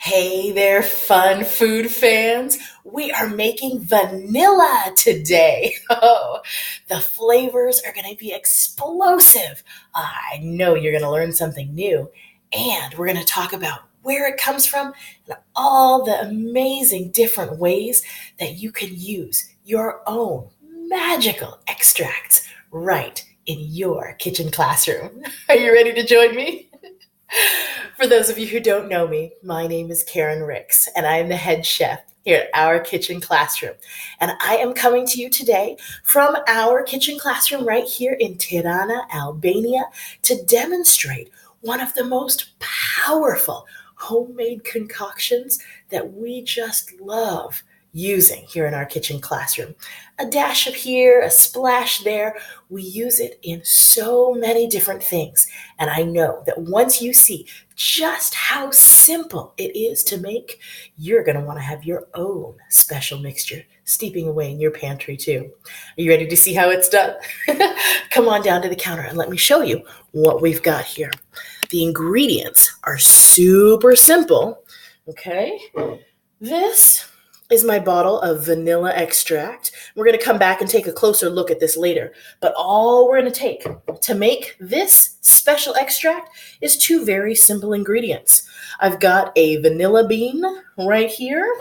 Hey there, fun food fans. We are making vanilla today. Oh, the flavors are going to be explosive. I know you're going to learn something new. And we're going to talk about where it comes from and all the amazing different ways that you can use your own magical extracts right in your kitchen classroom. Are you ready to join me? For those of you who don't know me, my name is Karen Ricks, and I am the head chef here at our kitchen classroom. And I am coming to you today from our kitchen classroom right here in Tirana, Albania, to demonstrate one of the most powerful homemade concoctions that we just love using here in our kitchen classroom. A dash of here, a splash there. We use it in so many different things. And I know that once you see just how simple it is to make, you're going to want to have your own special mixture steeping away in your pantry too. Are you ready to see how it's done? Come on down to the counter and let me show you what we've got here. The ingredients are super simple. Okay. This is my bottle of vanilla extract. We're going to come back and take a closer look at this later. But all we're going to take to make this special extract is two very simple ingredients. I've got a vanilla bean right here,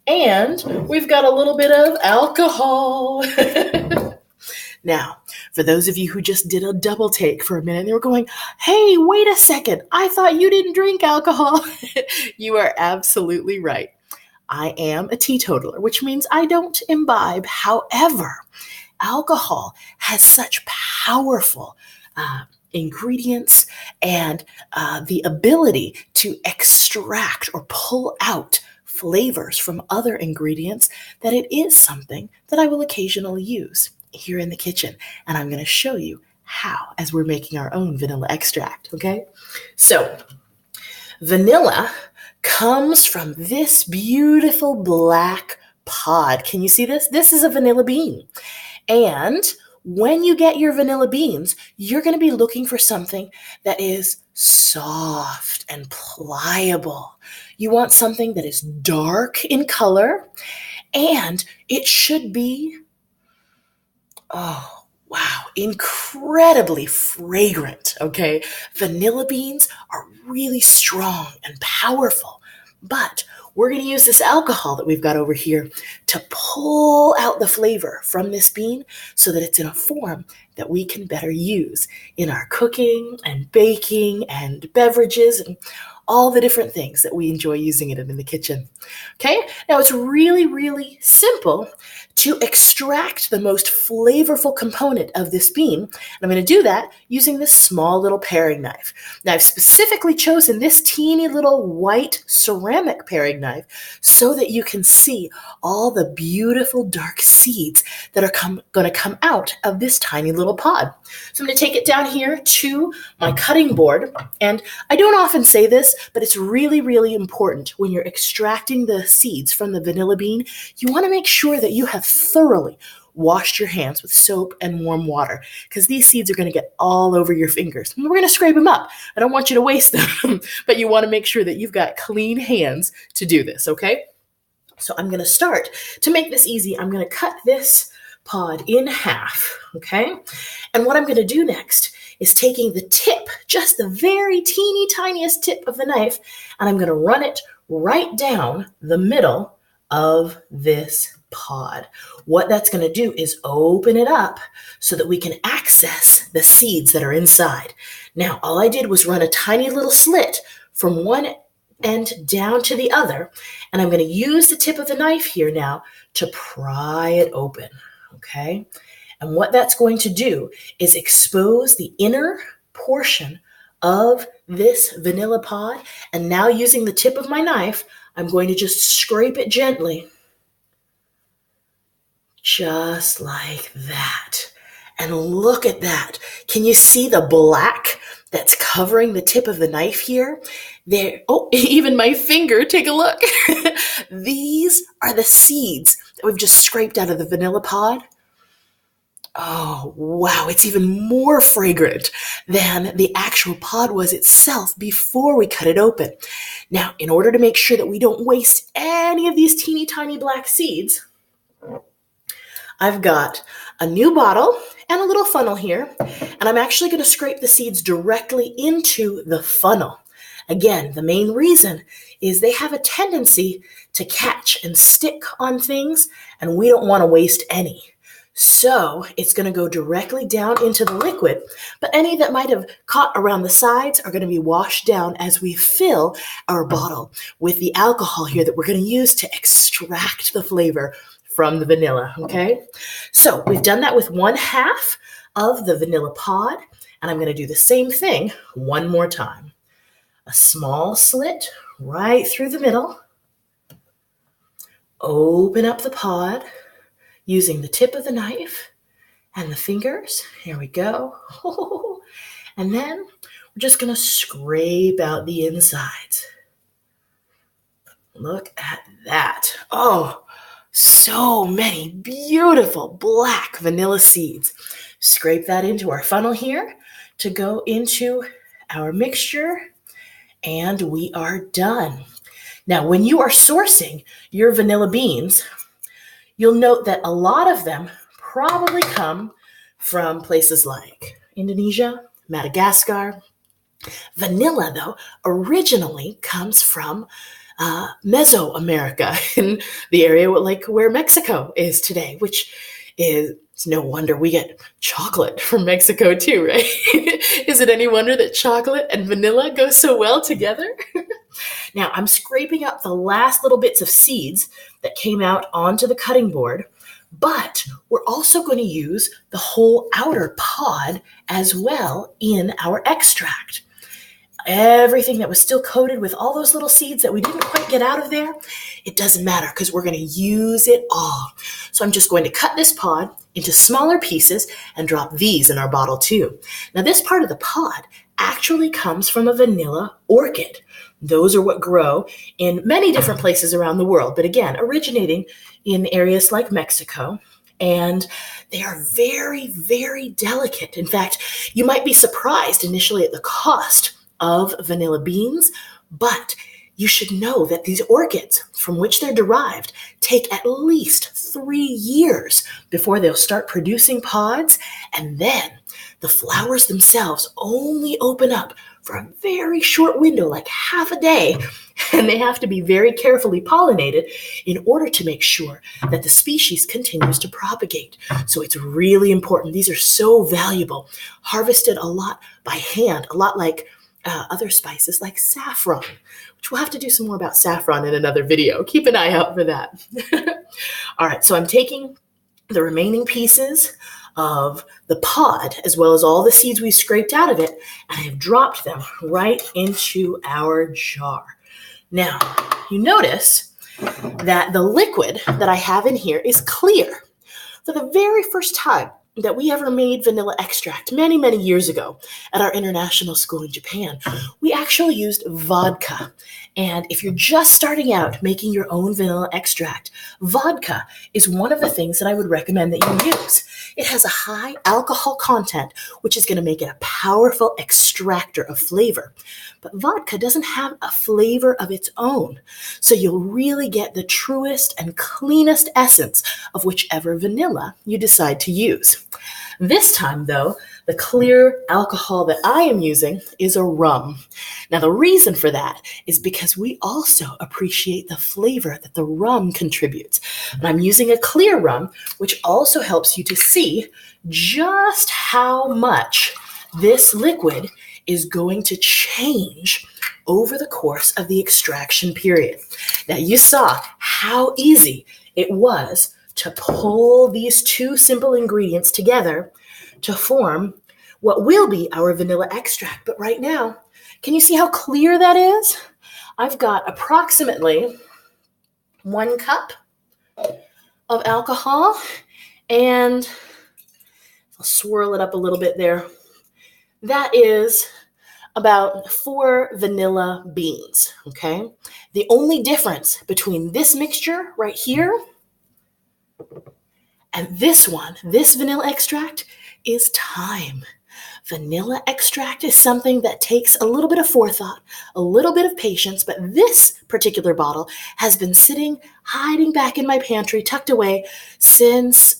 and we've got a little bit of alcohol. Now, for those of you who just did a double take for a minute, they were going, hey, wait a second, I thought you didn't drink alcohol. You are absolutely right. I am a teetotaler, which means I don't imbibe. However, alcohol has such powerful ingredients and the ability to extract or pull out flavors from other ingredients that it is something that I will occasionally use here in the kitchen. And I'm going to show you how as we're making our own vanilla extract, okay? So, vanilla comes from this beautiful black pod. Can you see this? This is a vanilla bean. And when you get your vanilla beans, you're going to be looking for something that is soft and pliable. You want something that is dark in color, and it should be, incredibly fragrant, okay? Vanilla beans are really strong and powerful, but we're going to use this alcohol that we've got over here to pull out the flavor from this bean so that it's in a form that we can better use in our cooking and baking and beverages and all the different things that we enjoy using it in the kitchen. Okay, now it's really, really simple to extract the most flavorful component of this bean. And I'm going to do that using this small little paring knife. Now I've specifically chosen this teeny little white ceramic paring knife so that you can see all the beautiful dark seeds that are going to come out of this tiny little pod. So I'm going to take it down here to my cutting board. And I don't often say this, but it's really, really important when you're extracting the seeds from the vanilla bean. You want to make sure that you have thoroughly washed your hands with soap and warm water, because these seeds are going to get all over your fingers. And we're going to scrape them up. I don't want you to waste them, but you want to make sure that you've got clean hands to do this, okay? So I'm going to start. To make this easy, I'm going to cut this pod in half, okay? And what I'm going to do next is taking the tip, just the very teeny tiniest tip of the knife, and I'm going to run it right down the middle of this pod. What that's going to do is open it up so that we can access the seeds that are inside. Now, all I did was run a tiny little slit from one end down to the other, and I'm going to use the tip of the knife here now to pry it open, okay? And what that's going to do is expose the inner portion of this vanilla pod. And now using the tip of my knife, I'm going to just scrape it gently. Just like that. And look at that. Can you see the black that's covering the tip of the knife here? There. Oh, even my finger. Take a look. These are the seeds that we've just scraped out of the vanilla pod. Oh, wow, it's even more fragrant than the actual pod was itself before we cut it open. Now, in order to make sure that we don't waste any of these teeny tiny black seeds, I've got a new bottle and a little funnel here, and I'm actually going to scrape the seeds directly into the funnel. Again, the main reason is they have a tendency to catch and stick on things, and we don't want to waste any. So it's going to go directly down into the liquid, but any that might have caught around the sides are going to be washed down as we fill our bottle with the alcohol here that we're going to use to extract the flavor from the vanilla, okay? So we've done that with 1/2 of the vanilla pod, and I'm going to do the same thing one more time. A small slit right through the middle. Open up the pod using the tip of the knife and the fingers. Here we go. And then we're just going to scrape out the insides. Look at that. Oh, so many beautiful black vanilla seeds. Scrape that into our funnel here to go into our mixture, and we are done. Now, when you are sourcing your vanilla beans, you'll note that a lot of them probably come from places like Indonesia, Madagascar. Vanilla, though, originally comes from Mesoamerica, in the area like where Mexico is today, which is no wonder we get chocolate from Mexico too, right? Is it any wonder that chocolate and vanilla go so well together? Now, I'm scraping up the last little bits of seeds that came out onto the cutting board, but we're also going to use the whole outer pod as well in our extract. Everything that was still coated with all those little seeds that we didn't quite get out of there, it doesn't matter because we're going to use it all. So I'm just going to cut this pod into smaller pieces and drop these in our bottle too. Now, this part of the pod actually comes from a vanilla orchid. Those are what grow in many different places around the world, but again, originating in areas like Mexico. And they are very, very delicate. In fact, you might be surprised initially at the cost of vanilla beans, but you should know that these orchids from which they're derived take at least 3 years before they'll start producing pods, and then the flowers themselves only open up for a very short window, like half a day, and they have to be very carefully pollinated in order to make sure that the species continues to propagate. So it's really important. These are so valuable, harvested a lot by hand, a lot like other spices like saffron, which we'll have to do some more about saffron in another video. Keep an eye out for that. All right, so I'm taking the remaining pieces of the pod, as well as all the seeds we scraped out of it, and I have dropped them right into our jar. Now, you notice that the liquid that I have in here is clear. For the very first time that we ever made vanilla extract many, many years ago at our international school in Japan, we actually used vodka. And if you're just starting out making your own vanilla extract, vodka is one of the things that I would recommend that you use. It has a high alcohol content, which is going to make it a powerful extractor of flavor. But vodka doesn't have a flavor of its own, so you'll really get the truest and cleanest essence of whichever vanilla you decide to use. This time, though, the clear alcohol that I am using is a rum. Now, the reason for that is because we also appreciate the flavor that the rum contributes. And I'm using a clear rum, which also helps you to see just how much this liquid is going to change over the course of the extraction period. Now, you saw how easy it was to pull these two simple ingredients together to form what will be our vanilla extract. But right now, can you see how clear that is? I've got approximately 1 cup of alcohol, and I'll swirl it up a little bit there. That is about 4 vanilla beans, okay? The only difference between this mixture right here and this one, this vanilla extract, is time. Vanilla extract is something that takes a little bit of forethought, a little bit of patience, but this particular bottle has been sitting, hiding back in my pantry, tucked away since,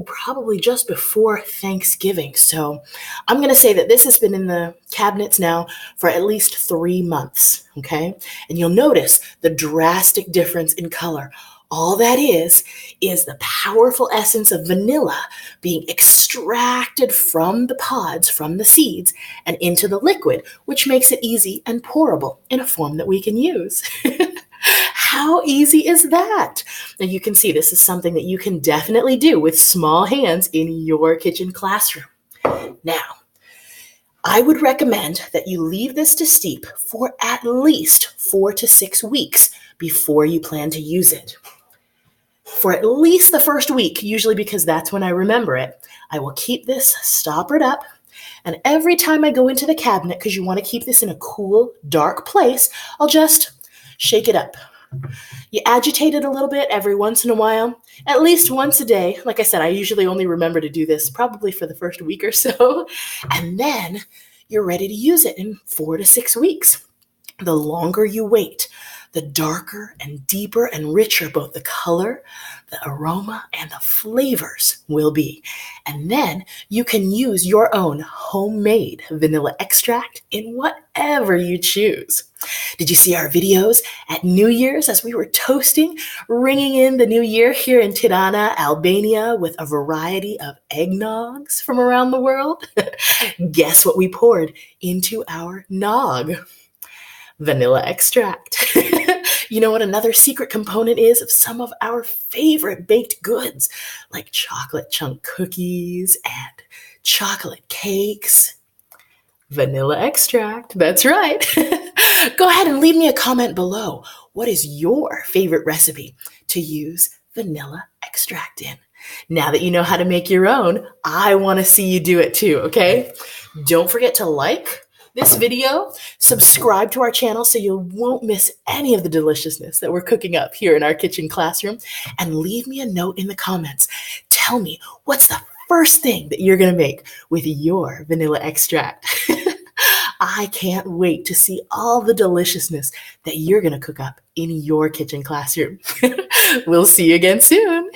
probably just before Thanksgiving. So I'm going to say that this has been in the cabinets now for at least 3 months, okay? And you'll notice the drastic difference in color. All that is the powerful essence of vanilla being extracted from the pods, from the seeds, and into the liquid, which makes it easy and pourable in a form that we can use. How easy is that? Now you can see this is something that you can definitely do with small hands in your kitchen classroom. Now, I would recommend that you leave this to steep for at least 4 to 6 weeks before you plan to use it. For at least the first week, usually because that's when I remember it, I will keep this stoppered up. And every time I go into the cabinet, because you want to keep this in a cool, dark place, I'll just shake it up. You agitate it a little bit every once in a while, at least once a day. Like I said, I usually only remember to do this probably for the first week or so. And then you're ready to use it in 4 to 6 weeks. The longer you wait, the darker and deeper and richer both the color, the aroma, and the flavors will be. And then you can use your own homemade vanilla extract in whatever you choose. Did you see our videos at New Year's as we were toasting, ringing in the new year here in Tirana, Albania, with a variety of eggnogs from around the world? Guess what we poured into our nog? Vanilla extract. You know what another secret component is of some of our favorite baked goods, like chocolate chunk cookies and chocolate cakes? Vanilla extract. That's right. Go ahead and leave me a comment below. What is your favorite recipe to use vanilla extract in? Now that you know how to make your own, I want to see you do it too, okay? Don't forget to like this video, subscribe to our channel so you won't miss any of the deliciousness that we're cooking up here in our kitchen classroom, and leave me a note in the comments. Tell me, what's the first thing that you're going to make with your vanilla extract? I can't wait to see all the deliciousness that you're going to cook up in your kitchen classroom. We'll see you again soon.